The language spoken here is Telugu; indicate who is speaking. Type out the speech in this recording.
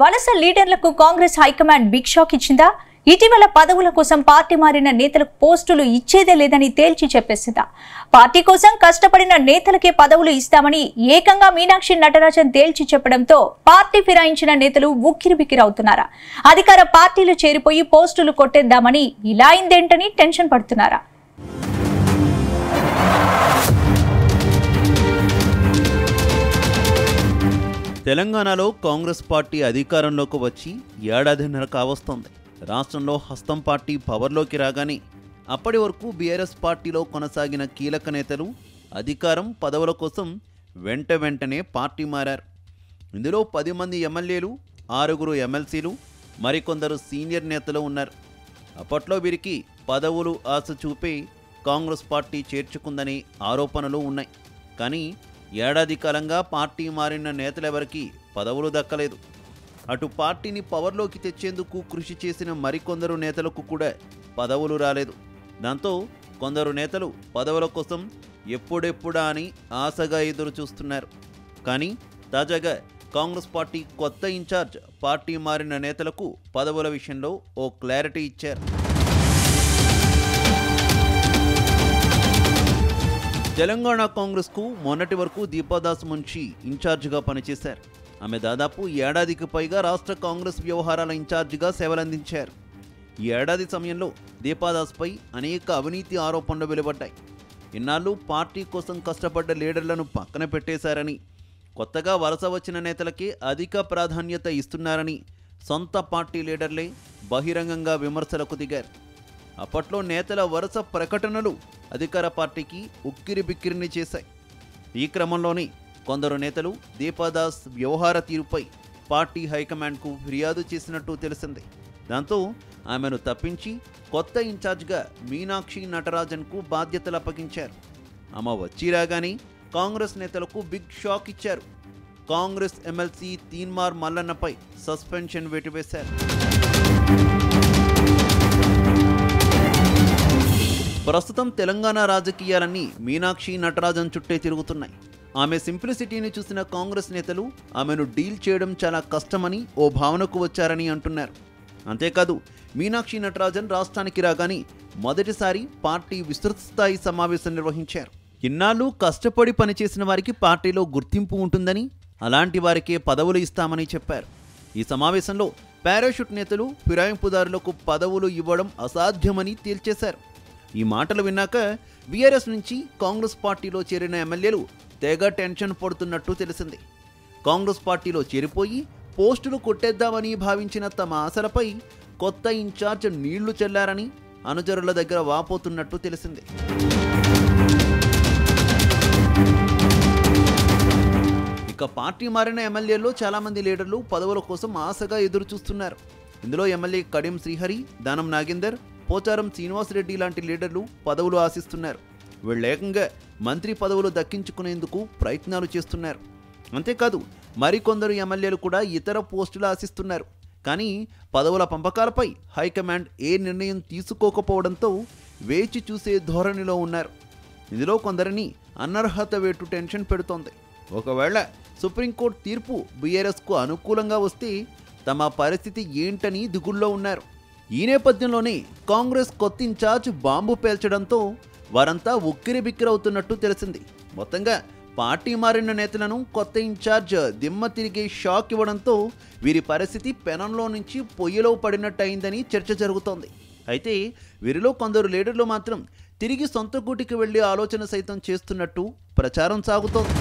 Speaker 1: వలస లీడర్లకు కాంగ్రెస్ హైకమాండ్ బిగ్ షాక్ ఇచ్చిందా? ఇటీవల పదవుల కోసం పార్టీ మారిన నేతలకు పోస్టులు ఇచ్చేదే లేదని తేల్చి చెప్పేసిందా? పార్టీ కోసం కష్టపడిన నేతలకే పదవులు ఇస్తామని ఏకంగా మీనాక్షి నటరాజన్ తేల్చి చెప్పడంతో పార్టీ ఫిరాయించిన నేతలు ఉక్కిరిబిక్కిరవుతున్నారా? అధికార పార్టీలు చేరిపోయి పోస్టులు కొట్టేద్దామని ఇలా అయిందేంటని టెన్షన్ పడుతున్నారా?
Speaker 2: తెలంగాణలో కాంగ్రెస్ పార్టీ అధికారంలోకి వచ్చి ఏడాదిన్నర కావస్తోంది. రాష్ట్రంలో హస్తం పార్టీ పవర్లోకి రాగానే అప్పటి వరకు బీఆర్ఎస్ పార్టీలో కొనసాగిన కీలక నేతలు అధికారం పదవుల కోసం వెంటనే పార్టీ మారారు. ఇందులో 10 మంది ఎమ్మెల్యేలు, 6 ఎమ్మెల్సీలు, మరికొందరు సీనియర్ నేతలు ఉన్నారు. అప్పట్లో వీరికి పదవులు ఆశ చూపి కాంగ్రెస్ పార్టీ చేర్చుకుందనే ఆరోపణలు ఉన్నాయి. కానీ ఏడాది కాలంగా పార్టీ మారిన నేతలెవరికీ పదవులు దక్కలేదు. అటు పార్టీని పవర్లోకి తెచ్చేందుకు కృషి చేసిన మరికొందరు నేతలకు కూడా పదవులు రాలేదు. దాంతో కొందరు నేతలు పదవుల కోసం ఎప్పుడెప్పుడా అని ఆశగా ఎదురు చూస్తున్నారు. కానీ తాజాగా కాంగ్రెస్ పార్టీ కొత్త ఇన్ఛార్జ్ పార్టీ మారిన నేతలకు పదవుల విషయంలో ఓ క్లారిటీ ఇచ్చారు. తెలంగాణ కాంగ్రెస్కు మొన్నటి వరకు దీపాదాస్ మున్షి ఇన్ఛార్జిగా పనిచేశారు. ఆమె దాదాపు ఏడాదికి పైగా రాష్ట్ర కాంగ్రెస్ వ్యవహారాల ఇన్ఛార్జిగా సేవలందించారు. ఈ ఏడాది సమయంలో దీపాదాస్పై అనేక అవినీతి ఆరోపణలు వెలువడ్డాయి. ఇన్నాళ్ళు పార్టీ కోసం కష్టపడ్డ లీడర్లను పక్కన పెట్టేశారని, కొత్తగా వలస వచ్చిన నేతలకే అధిక ప్రాధాన్యత ఇస్తున్నారని సొంత పార్టీ లీడర్లే బహిరంగంగా విమర్శలకు దిగారు. అప్పట్లో నేతల వరుస ప్రకటనలు అధికార పార్టీకి ఉక్కిరిబిక్కిరిని చేశాయి. ఈ క్రమంలోనే కొందరు నేతలు దీపాదాస్ వ్యవహార తీరుపై పార్టీ హైకమాండ్కు ఫిర్యాదు చేసినట్టు తెలిసింది. దాంతో ఆమెను తప్పించి కొత్త ఇన్ఛార్జ్గా మీనాక్షి నటరాజన్కు బాధ్యతలు అప్పగించారు. ఆమె వచ్చి రాగానే కాంగ్రెస్ నేతలకు బిగ్ షాక్ ఇచ్చారు. కాంగ్రెస్ ఎమ్మెల్సీ తీన్మార్ మల్లన్నపై సస్పెన్షన్ వేటువేశారు. ప్రస్తుతం తెలంగాణ రాజకీయాలన్నీ మీనాక్షి నటరాజన్ చుట్టే తిరుగుతున్నాయి. ఆమె సింప్లిసిటీని చూసిన కాంగ్రెస్ నేతలు ఆమెను డీల్ చేయడం చాలా కష్టమని ఓ భావనకు వచ్చారని అంటున్నారు. అంతేకాదు, మీనాక్షి నటరాజన్ రాష్ట్రానికి రాగానే మొదటిసారి పార్టీ విస్తృత స్థాయి సమావేశం నిర్వహించారు. ఇన్నాళ్ళు కష్టపడి పనిచేసిన వారికి పార్టీలో గుర్తింపు ఉంటుందని, అలాంటి వారికే పదవులు ఇస్తామని చెప్పారు. ఈ సమావేశంలో పారాషూట్ నేతలు ఫిరాయింపుదారులకు పదవులు ఇవ్వడం అసాధ్యమని తేల్చేశారు. ఈ మాటలు విన్నాక బీఆర్ఎస్ నుంచి కాంగ్రెస్ పార్టీలో చేరిన ఎమ్మెల్యేలు తెగ టెన్షన్ పడుతున్నట్టు తెలిసింది. కాంగ్రెస్ పార్టీలో చేరిపోయి పోస్టులు కొట్టేద్దామని భావించిన తమ ఆశలపై కొత్త ఇన్ఛార్జ్ నీళ్లు చెల్లారని అనుచరుల దగ్గర వాపోతున్నట్టు తెలిసింది. ఇక పార్టీ మారిన ఎమ్మెల్యేల్లో చాలామంది లీడర్లు పదవుల కోసం ఆశగా ఎదురు చూస్తున్నారు. ఇందులో ఎమ్మెల్యే కడియం శ్రీహరి, దానం నాగేందర్, పోచారం శ్రీనివాసరెడ్డి లాంటి లీడర్లు పదవులు ఆశిస్తున్నారు. వీళ్ళేకంగా మంత్రి పదవులు దక్కించుకునేందుకు ప్రయత్నాలు చేస్తున్నారు. అంతేకాదు, మరికొందరు ఎమ్మెల్యేలు కూడా ఇతర పోస్టులు ఆశిస్తున్నారు. కానీ పదవుల పంపకాలపై హైకమాండ్ ఏ నిర్ణయం తీసుకోకపోవడంతో వేచి చూసే ధోరణిలో ఉన్నారు. ఇందులో కొందరిని అనర్హత వేటు టెన్షన్ పెడుతోంది. ఒకవేళ సుప్రీంకోర్టు తీర్పు బీఆర్ఎస్కు అనుకూలంగా వస్తే తమ పరిస్థితి ఏంటని దిగుల్లో ఉన్నారు. ఈ నేపథ్యంలోనే కాంగ్రెస్ కొత్త ఇన్ఛార్జ్ బాంబు పేల్చడంతో వారంతా ఉక్కిరిబిక్కిరవుతున్నట్టు తెలిసింది. మొత్తంగా పార్టీ మారిన నేతలను కొత్త ఇన్ఛార్జ్ దిమ్మ తిరిగే షాక్ ఇవ్వడంతో వీరి పరిస్థితి పెనంలో నుంచి పొయ్యిలో పడినట్టయిందని చర్చ జరుగుతోంది. అయితే వీరిలో కొందరు లీడర్లు మాత్రం తిరిగి సొంత గూటికి వెళ్లే ఆలోచన సైతం చేస్తున్నట్టు ప్రచారం సాగుతోంది.